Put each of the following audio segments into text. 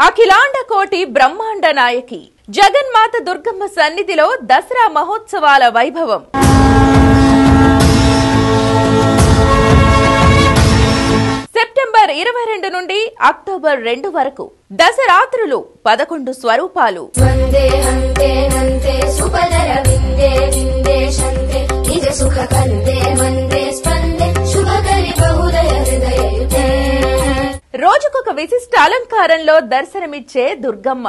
అఖిలాండ కోటి బ్రహ్మాండ నాయకి జగన్మాత దుర్గమ్మ సన్నిధిలో దసరా మహోత్సవాల వైభవం. సెప్టెంబర్ 22 నుండి అక్టోబర్ 2 వరకు దసరాత్రులు 11 స్వరూపాలు. రోజుకొక విశిష్ట అలంకారంలో దర్శనమిచ్చే దుర్గమ్మ.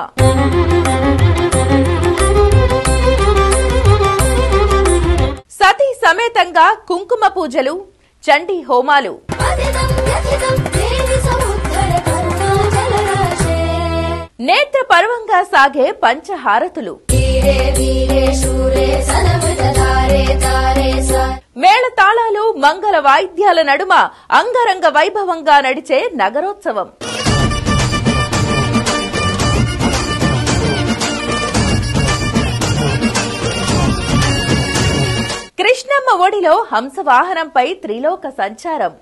సతీ సమేతంగా కుంకుమ పూజలు, చండీ హోమాలు, నేత్ర పర్వంగా సాగే పంచహారతులు, మేళతాళాలు, మంగళ వాయిద్యాల నడుమ అంగరంగ వైభవంగా నడిచే నగరోత్సవం. కృష్ణమ్మ ఒడిలో హంసవాహనంపై త్రిలోక సంచారం.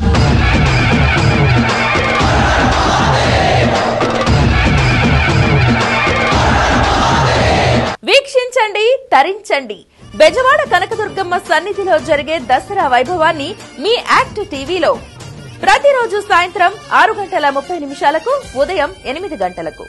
వీక్షించండి, తరించండి. బెజవాడ కనకదుర్గమ్మ సన్నిధిలో జరిగే దసరా వైభవాన్ని మీ యాక్ట్ టీవీలో ప్రతిరోజు సాయంత్రం 6:30 ఉదయం 8 గంటలకు.